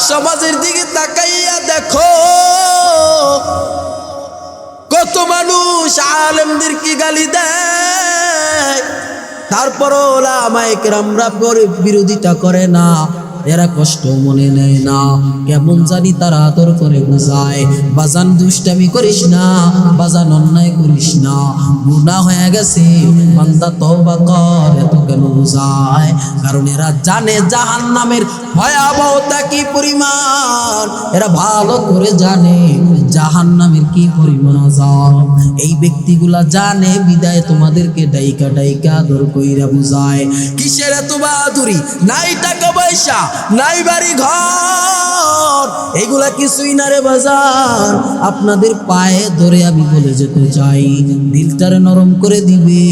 সমাজের দিকে তাকাইয়া দেখো, কত মানুষ আলেমদেরকে গালি দেয়, তারপরও ওলামায়ে কেরামরা বিরোধিতা করে না। এরা কষ্ট মনে নেয় না, কেমন জানি তারা আদর করে বোঝায়, বাজান দুষ্টামি করিস না, বাজান অন্যায় করিস না, গুনাহ হয়ে গেছে, বান্দা তওবা কর, এত কেন বোঝায়? কারণ এরা জানে জাহান্নামের ভয়াবহতা কি পরিমাণ, এরা ভালো করে জানে জাহান্নামের কি পরিমাণ আযাব। এই ব্যক্তিগুলা জানে বিদায় তোমাদেরকে ডাইকা ডাইকা আদর কইরা বুঝায়। কিসের এত বাহাদুরি? নাই টাকা পয়সা, নাই বাড়ি ঘর, এগুলা কিছুই না রে বাজার। আপনাদের পায়ে ধরে আমি বলে যেতে চাই, দিলটারে নরম করে দিবে,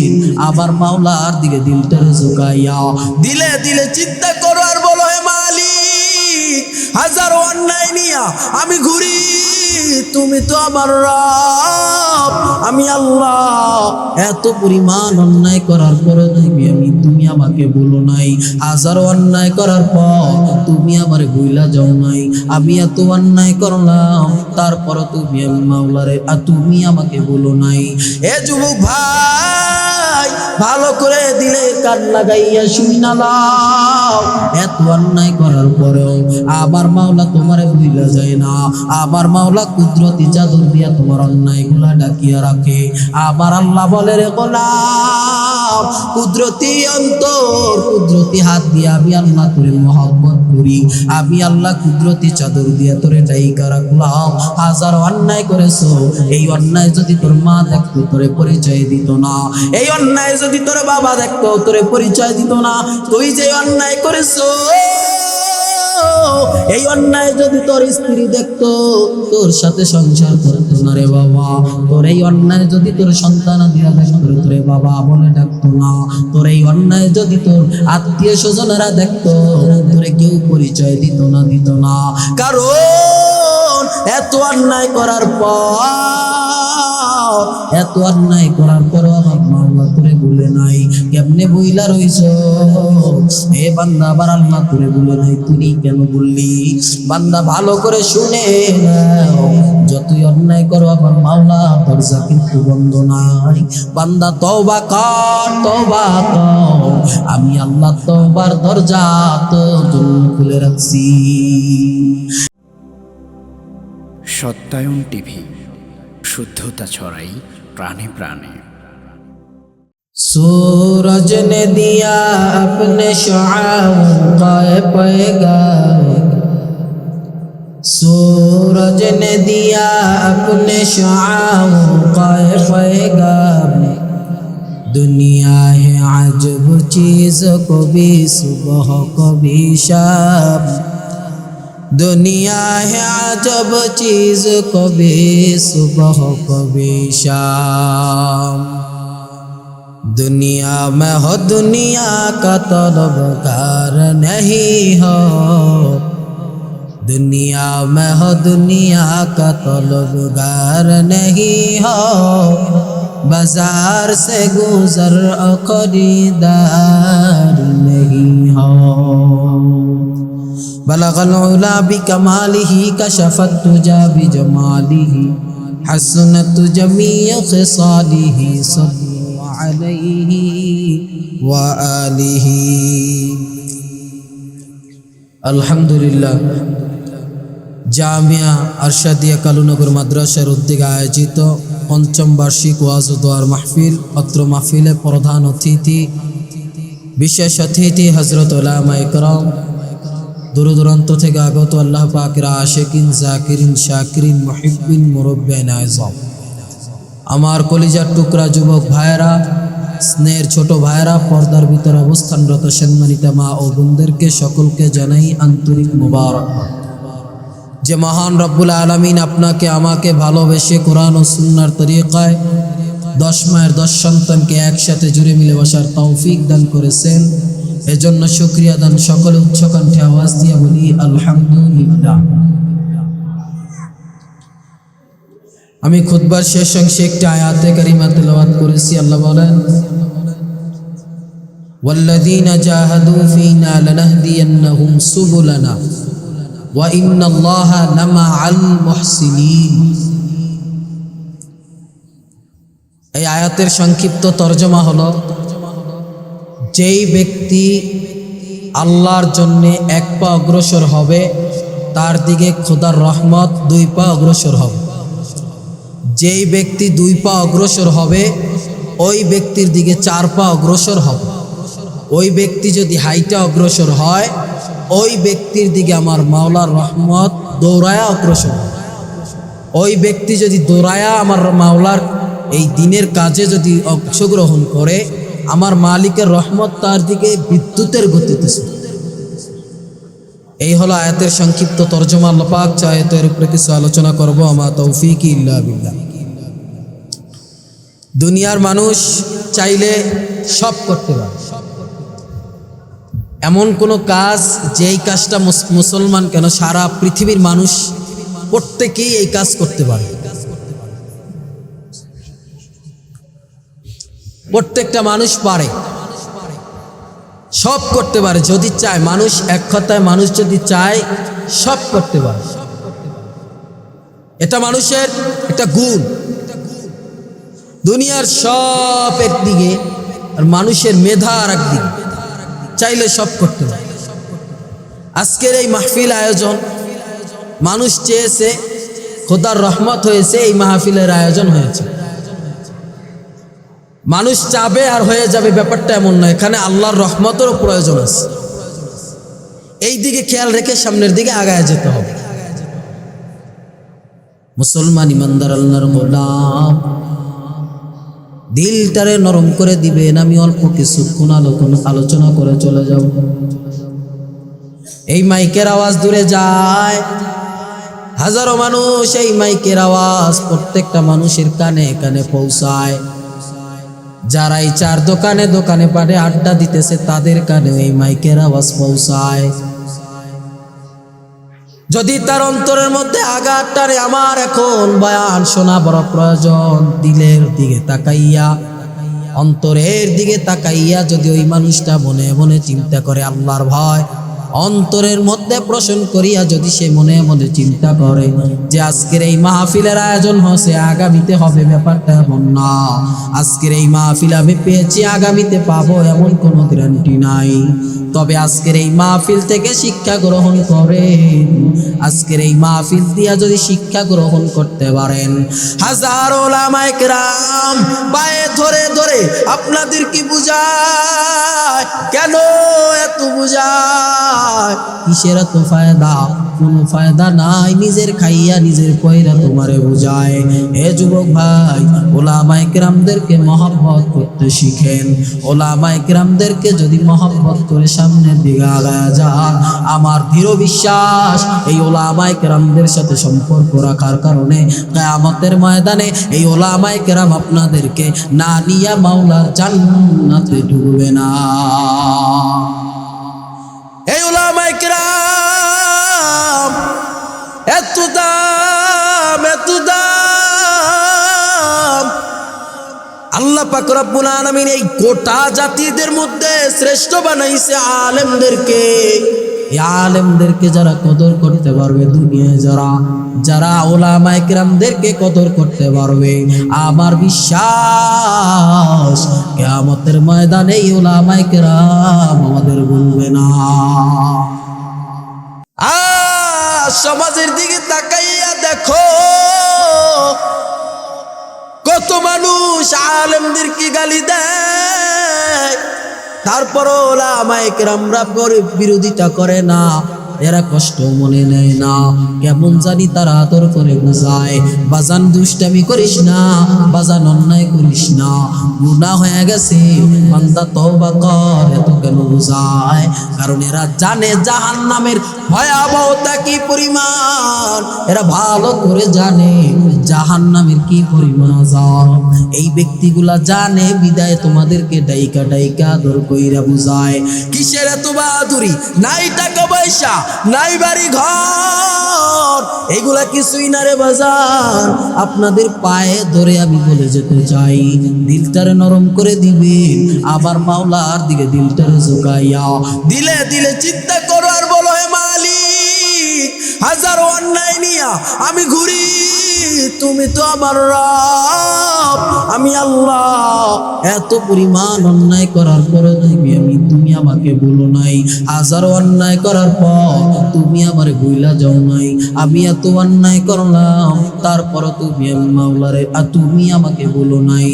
আবার মাওলার দিকে দিলটারে ঝুঁকাইয়া দিলে দিলে চিন্তা করো আর বলো, হে মালিক, হাজারো অন্যায় নিয়া আমি ঘুরি, তুমি তো আমার রব, আমি আল্লাহ। এত পরিমাণ অন্যায় করার পর তুমি আমাকে বলো নাই, হাজারো অন্যায় করার পর তুমি আমার ভুইলা যাও নাই। আমি এত অন্যায় করলাম, তারপর তুমি আমি মাওলারে তুমি আমাকে বলো নাই। এ যুবক ভাই, ভালো করে দিলে কান লাগাইয়া শুইনা লাও, এত অন্যায় করার পরেও আবার মাওলা তোমারে ভুইলা যায় না। আবার মাওলা কুদরতি চাদর দিয়া তোমার অন্যায়গুলা ডাকিয়া রাখে। আবার আল্লাহ বলে, রে গোলাম, কুদরতি অন্তর, কুদরতি হাত দিয়া আমি আল্লাহ তোরে মহব্বত করি, আমি আল্লাহ কুদরতি চাদর দিয়া তোরে ডাইকা রাখলাম। হাজার অন্যায় করেছো, এই অন্যায় যদি তোর মা দেখতো তোরে পরিচয় দিত না, এই অন্যায় যদি তোর বাবা দেখতো তোরে পরিচয় দিত না। তুই যে অন্যায় করেছো, এই অন্যায় যদি তোর স্ত্রী দেখতো তোর সাথে সংসার করতো না রে বাবা। তোর এই অন্যায় যদি তোর সন্তান দিয়া দেখতো তোরে বাবা বলে ডাকতো না। তোর এই অন্যায় যদি তোর আত্মীয় স্বজনেরা দেখতো তোরে কেউ পরিচয় দিত না। কারণ এত অন্যায় করার পর আমার মাওলা তোরে বলে নাই, কেমনে বইলা রইছ এ বান্দা? আবার আল্লাহ তোরে বলে নাই, তুই কেন বললি? বান্দা ভালো করে শুনে নাও, যতই অন্যায় করো আমার মাওলা দরজা কিন্তু বন্ধ নাই। বান্দা তওবা কর, তওবা কর, আমি আল্লাহ তওবার দরজা তোর জন্য খুলে রাখছি। সত্যায়ন টিভি, শুদ্ধতা ছড়াই प्राणे प्राणे। सूरज ने दिया अपने शुआओं का पैगाम, सूरज ने दिया अपने शुआओं का पैगाम, दुनिया है अजब चीज, कभी सुबह कभी शाम, दुनिया है अजब चीज, कभी सुबह कभी शाम, दुनिया में हो दुनिया का तलबगार नहीं हो, दुनिया में हो दुनिया का तलबगार नहीं हो, बाजार से गुजर खरीदार नहीं हो, बलगल उला बिकमालिही कशफत तुजा बिजमालिही, हसनत जमीय खिसालिही, सल्लु अलैहि व आलिहि। अल्हम्दुलिल्लाह, জামিয়া আরশাদিয়া কালুনগর মাদ্রাসার উদ্যোগে আয়োজিত পঞ্চম বার্ষিক ওয়াজ ও দোয়ার মাহফিল। অত্র মাহফিলে প্রধান অতিথি, বিশেষ অতিথি হযরত উলামায়ে কেরাম, দূর দূরান্ত থেকে আগত আল্লাহ পাকের আশিকিন, জাকিরিন, শাকিরিন, মুহিব্বিন, মুরব্বিয়ান আযম, আমার কলিজার টুকরা যুবক ভাইয়েরা, স্নেহের ছোট ভাইয়েরা, পর্দার ভিতরে অবস্থানরত সম্মানিতা মা ও বোনদেরকে সকলকে জানাই আন্তরিক মুবারকবাদ। যে মহান রব্বুল আলামিন আপনাকে আমাকে ভালোবেসে কোরআন ও সুন্নাহর তরিকায় 10 মায়ের 10 সন্তানকে একসাথে জুড়ে মিলে বসার তৌফিক দান করেছেন, এজন্য শুকরিয়া দান সকলে উচ্চ কণ্ঠে আওয়াজ দিয়ে বলি আলহামদুলিল্লাহ। আমি খুতবার শেষ অংশে একটি আয়াতে কারিমা তেলাওয়াত করেছি। আল্লাহ বলেন, ওয়াল্লাযীনা জাহাদু ফীনা লানাহদিয়ান্নাহুম সুবুলানা ওয়া ইন্নাল্লাহা লামাআল মুহসিনিন। এই আয়াতের সংক্ষিপ্ত তরজমা হলো, যেই ব্যক্তি আল্লাহর জন্যে এক পা অগ্রসর হবে তার দিকে খোদার রহমত 2 পা অগ্রসর হবে। যেই ব্যক্তি 2 পা অগ্রসর হবে ওই ব্যক্তির দিকে 4 পা অগ্রসর হবে। ওই ব্যক্তি যদি হাইটা অগ্রসর হয় ওই ব্যক্তির দিকে আমার মাওলার রহমত দৌড়ায়া অগ্রসর হবে। ওই ব্যক্তি যদি দৌড়ায়া আমার মাওলার এই দিনের কাজে যদি অংশগ্রহণ করে আমার মালিকের রহমত তার দিকে বিদ্যুতের গতিতে। এই হলো আয়াতের সংক্ষিপ্ত তরজমা। আল্লাহ পাক চায় তো এর উপরে কিছু আলোচনা করবো। আমা তৌফিক ইল্লা বিল্লাহ। দুনিয়ার মানুষ চাইলে সব করতে পারে, এমন কোনো কাজ যেই কাজটা মুসলমান কেন সারা পৃথিবীর মানুষ প্রত্যেকেই এই কাজ করতে পারে। প্রত্যেকটা মানুষ পারে, সব করতে পারে যদি চায়। মানুষ এক কথায় মানুষ যদি চায় সব করতে পারে। এটা মানুষের একটা গুণ। দুনিয়ার সব একদিকে আর মানুষের মেধা আর একদিকে, চাইলে সব করতে পারে। আজকের এই মাহফিল আয়োজন মানুষ চেয়েছে, খোদার রহমত হয়েছে, এই মাহফিলের আয়োজন হয়েছে। মানুষ চাবে আর হয়ে যাবে ব্যাপারটা এমন নয়, এখানে আল্লাহর রহমতেরও প্রয়োজন আছে। এই দিকে খেয়াল রেখে সামনের দিকে আগায় যেতে হবে। মুসলমান ইমানদার আল্লাহর গোলাম, দিলটারে নরম করে দিবেন। আমি অল্প কিছুক্ষণ আলোচনা করে চলে যাব। এই মাইকের আওয়াজ দূরে যায়, হাজারো মানুষ এই মাইকের আওয়াজ প্রত্যেকটা মানুষের কানে কানে পৌঁছায়। যারা এই 4 দোকানে দোকানে পাড়ে আড্ডা দিতেছে তাদের কানে এই মাইকের আওয়াজ পৌঁছায়। যদি তার অন্তরের মধ্যে আঘাত টানে, আমার এখন বয়ান শোনা বড় প্রয়োজন, দিলের দিকে তাকাইয়া, অন্তরের দিকে তাকাইয়া যদি ওই মানুষটা মনে মনে চিন্তা করে আল্লাহর ভয়, অন্তরের মধ্যে পোষণ করিয়া যদি সে মনে মনে চিন্তা করে যে আজকের এই মাহফিলের আয়োজন হয়েছে আগামীতে হবে, ব্যাপারটা এমন না। আজকের এই মাহফিল আমি পেয়েছি, আগামীতে পাবো এমন কোনো গ্যারান্টি নাই। তবে আজকের এই মাহফিল থেকে শিক্ষা গ্রহণ করেন, আজকের এই মাহফিল দিয়া যদি শিক্ষা গ্রহণ করতে পারেন, হাজারো ওলামায়ে কেরাম পায়ে ধরে ধরে আপনাদের কি বুঝায়, কেন এত বুঝায়, কিসের এত ফায়দা? কোনো ফায়দা নাই, নিজের খাইয়া নিজের পয়রা তোমারে বুঝায়। হে যুবক ভাই, ওলামায়ে কেরামদেরকে মহব্বত করতে শিখেন। ওলামায়ে কেরামদেরকে যদি মহব্বত করে সামনের দিকে আগায়া যান, আমার দৃঢ় বিশ্বাস এই ওলামায়ে কেরামদের সাথে সম্পর্ক রাখার কারণে কিয়ামতের ময়দানে এই ওলামায়ে কেরাম আপনাদেরকে না নিয়া মাওলার জান্নাতে ঢুকবে না। এই ওলামায়ে কেরাম এত দাম, এত দাম। আল্লাহ পাক রব্বুল আলামিন এই গোটা জাতিদের মধ্যে শ্রেষ্ঠ বানাইছে আলেমদেরকে। এই আলেমদেরকে যারা কদর করতে পারবে, দুনিয়ায় যারা ওলামায়ে কেরামদেরকে কদর করতে পারবে, আমার বিশ্বাস কিয়ামতের ময়দানে এই ওলামায়ে কেরাম আমাদের ভুলবে না। সমাজের দিকে তাকাইয়া দেখো, কত মানুষ আলেমদেরকে গালি দেয়, তারপরও ওলামায়ে কেরামরা বিরোধিতা করে না। এরা কষ্ট মনে নেয় না, কেমন জানি তারা আদর করে বোঝায়, বাজান দুষ্টামি করিস না, বাজান অন্যায় করিস না, গুনাহ হয়ে গেছে, বান্দা তওবা কর, এত কেন বোঝায়? কারণ এরা জানে জাহান্নামের ভয়াবহতা কি পরিমাণ, এরা ভালো করে জানে জাহান্নামের কি পরিমাণ আযাব। এই ব্যক্তিগুলা জানে বিদায় তোমাদেরকে ডাইকা ডাইকা আদর কইরা বুঝায়। কিসের এত বাহাদুরি? নাই টাকা পয়সা, নাই বাড়ি ঘর, এগুলা কিছুই না রে বাজার। আপনাদের পায়ে ধরে আমি বলে যেতে চাই, দিলটারে নরম করে দিবেন, আবার মাওলার দিকে দিলটারে ঝুঁকাইয়া দিলে দিলে চিন্তা করো আর বলো, হে মালিক, হাজারো অন্যায় নিয়া আমি ঘুরি, তুমি তো আমার রব। আমি আল্লাহ এত পরিমাণ অন্যায় করার পরও তুমি আমাকে বলো নাই, হাজারো অন্যায় করার পর তুমি আমার ভুইলা যাও নাই। আমি এত অন্যায় করলাম, তারপরও তুমি আমি মাওলারে তুমি আমাকে বলো নাই।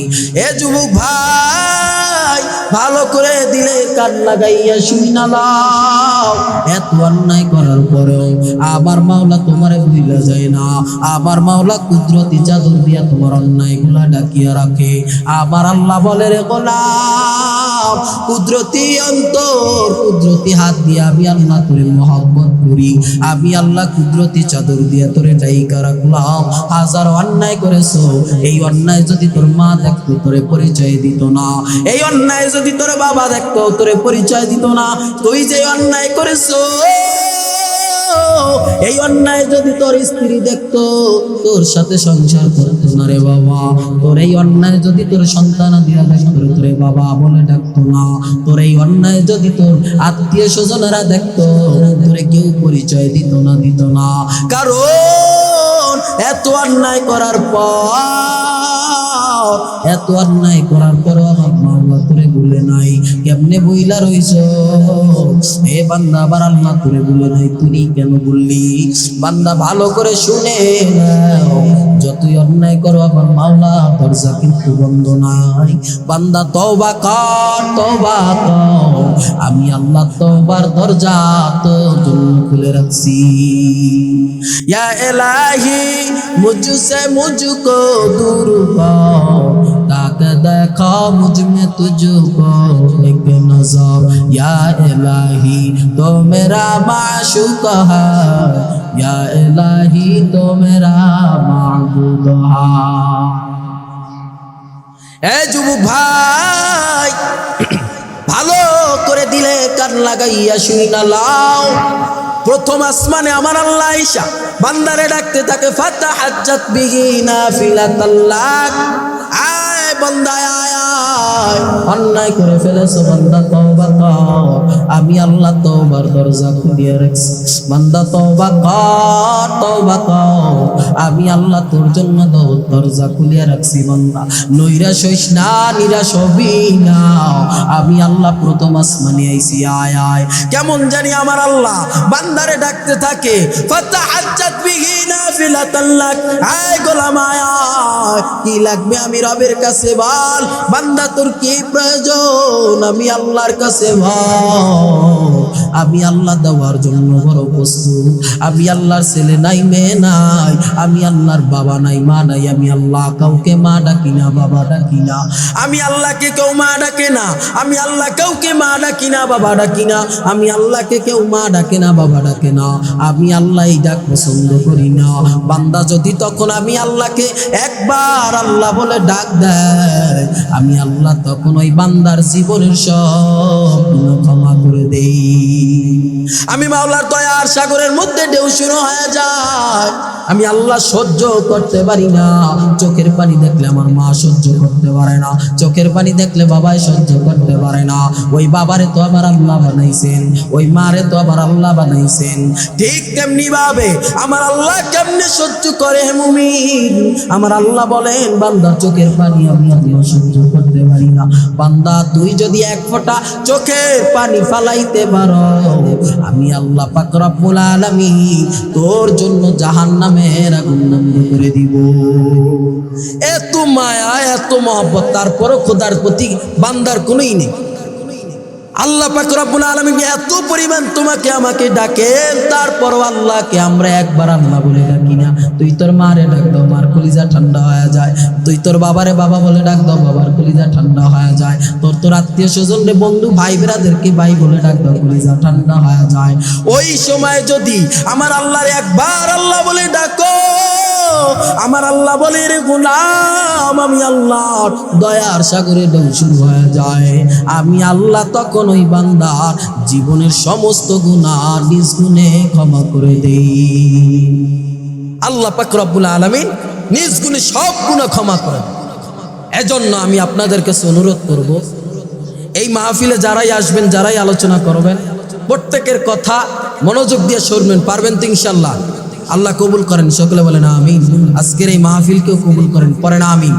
এ যুবক ভাই, ভালো করে দিলে কান লাগাইয়া শুনি না লাও, এত অন্যায় করার পরেও আবার মাওলা তোমারে ভুইলা যায় না। আবার মাওলা কুদরতি চাদর দিয়া তোমার অন্যায় গুলা ডাকিয়া রাখে। আবার আল্লাহ বলে, রে গোলাম, কুদরতি অন্তর, কুদরতি হাত দিয়া আমি আল্লাহ তোরে মহব্বত করি। আমি আল্লাহ কুদরতি চাদর দিয়া তোরে ডাইকা রাখলাম। হাজার অন্যায় করেছো, এই অন্যায় যদি তোর মা দেখতো তোরে পরিচয় দিত না। এই অন্যায় যদি তোর বাবা দেখতো তোরে পরিচয় দিত না। তুই যে অন্যায় করেছো, এই অন্যায় যদি তোর স্ত্রী দেখতো তোর সাথে সংসার করতো না রে বাবা। তোর এই অন্যায় যদি তোর সন্তান দিয়া দেখতো তোরে বাবা বলে ডাকতো না। তোর এই অন্যায় যদি তোর আত্মীয় স্বজনেরা দেখতো তোরে কেউ পরিচয় দিত না। কারণ এত অন্যায় করার পর, এত অন্যায় করার পরও আমার মাওলা তোরে ভুলে নাই। কেমনে বইলা রইছ এ বান্দা, আবার আল্লাহ তোরে ভুলে নাই, তুই কেন বললি? বান্দা ভালো করে শুনে নাও, যতই অন্যায় করো আমার মাওলা দরজা কিন্তু বন্ধ নাই। বান্দা তওবা কর, তওবা কর, আমি আল্লাহ তওবার দরজা তোর জন্য খুলে রাখছি। ইয়া ইলাহি মুঝসে মুঝকো दूर कर, ताक देखा मुझ में तुझको एक नजर। या इलाही तो मेरा माशूक है, या इलाही तो मेरा माबूद है। এ যুবক ভাই, ভালো করে দিলে কান লাগাইয়া শুনি না লাও। প্রথম আসমানে আমার আল্লাহ আয়েশা বান্দারে ডাকতে থাকে, ফাতাহাজ্জাত বিহি নাফিলাতাল্লাক, আয় বান্দা আয় আয়, অন্যায় করে ফেলেছো বান্দা তওবা কর, আমি আল্লাহ তওবার দরজা খুলিয়ে রাখছি। বান্দা তওবা কর, তওবা কর, আমি আল্লাহ তোর জন্য দরজা খুলিয়ে রাখছি। বান্দা নৈরাশ হইস না, নিরাশ হবি না, আমি আল্লাহ প্রথম আসমানে আইছি, আয় আয়। কেমন জানি আমার আল্লাহ বান্দারে ডাকতে থাকে, ফাতাহাজ্জাত বিহি নাফিলাতাল্লাক, আয় গোলাম আয় আয়, কি লাগবে আমি রবের কাছে বল। বান্দা তোর কি প্রয়োজন আমি আল্লাহর কাছে বল। আমি আল্লাহ দেওয়ার জন্য বড় প্রস্তুত। আমি আল্লাহর ছেলে নাই, মেয়ে নাই, আমি আল্লাহর বাবা নাই, মা নাই। আমি আল্লাহ কাউকে মা ডাকি না, বাবা ডাকি না। আমি আল্লাহকে কেউ মা ডাকে না, আমি আল্লাহ কাউকে মা ডাকি না, বাবা ডাকি না। আমি আল্লাহকে কেউ মা ডাকে না, বাবা ডাকে না। আমি আল্লাহ এই ডাক পছন্দ করি না। বান্দা যদি তখন আমি আল্লাহকে একবার আল্লাহ বলে ডাক দেয়, আমি আল্লাহ তখন ওই বান্দার জীবনের সব গুনাহ ক্ষমা করে দেই। আমি মাওলার দয়ার সাগরের মধ্যে ঢেউ শুরু হয়ে যায়। আমি আল্লাহ সহ্য করতে পারি না। চোখের পানি দেখলে আমার মা সহ্য করতে পারে না, চোখের পানি দেখলে বাবাই সহ্য করতে পারে না। ওই বাবারে তো আবার আল্লাহ বানাইছেন, ওই মারে তো আবার আল্লাহ বানাইছেন। ঠিক তেমনি ভাবে আমার আল্লাহ কেমনে সহ্য করে হে মুমিন? আমার আল্লাহ বলেন, বান্দা চোখের পানি আমি আল্লাহ সহ্য করতে পারি না। বান্দা তুই যদি এক ফোঁটা চোখের পানি ফালাইতে পারো, আমি আল্লাহ পাক রব্বুল আলামিন তোর জন্য জাহান্নামের আগুন বন্ধ করে দিব। এত মায়া, এত মহব্বত, তারপরও খোদার প্রতি বান্দার কোনোই নেই। আল্লাহ পাক রব্বুল আলামিন এত পরিমাণ তোমাকে আমাকে ডাকেন, তারপরও আল্লাহকে আমরা একবার আল্লাহ বলে ডাকি না। তুই তোর মারে ডাক দাও, মার কলিজা ঠান্ডা হয়ে যায়। তুই তোর বাবারে বাবা বলে ডাক দাও, বাবার কলিজা ঠান্ডা হয়ে যায়। তোর আত্মীয় স্বজন রে, বন্ধু ভাই বেরাদেরকে ভাই বলে ডাক দাও, কলিজা ঠান্ডা হয়ে যায়। ওই সময় যদি আমার আল্লাহর একবার আল্লাহ বলে ডাকো, আমার আল্লাহ বলে, রে গোলাম, আমি আল্লাহর দয়ার সাগরে ঢেউ শুরু হয়ে যায়। আমি আল্লাহ তখন ওই বান্দার জীবনের সমস্ত গুনাহ নিজ গুণে ক্ষমা করে দেই। আল্লাহ পাক রব্বুল আলামিন নিজ গুণে সব গুনাহ ক্ষমা করেন। এজন্য আমি আপনাদের কাছে অনুরোধ করব, এই মাহফিলে যারাই আসবেন, যারাই আলোচনা করবেন, প্রত্যেকের কথা মনোযোগ দিয়ে শুনবেন। পারবেন তো ইনশাল্লাহ? আল্লাহ কবুল করেন, সকলে বলেন আমিন। আজকের এই মাহফিলকেও কবুল করেন, পড়েন আমিন।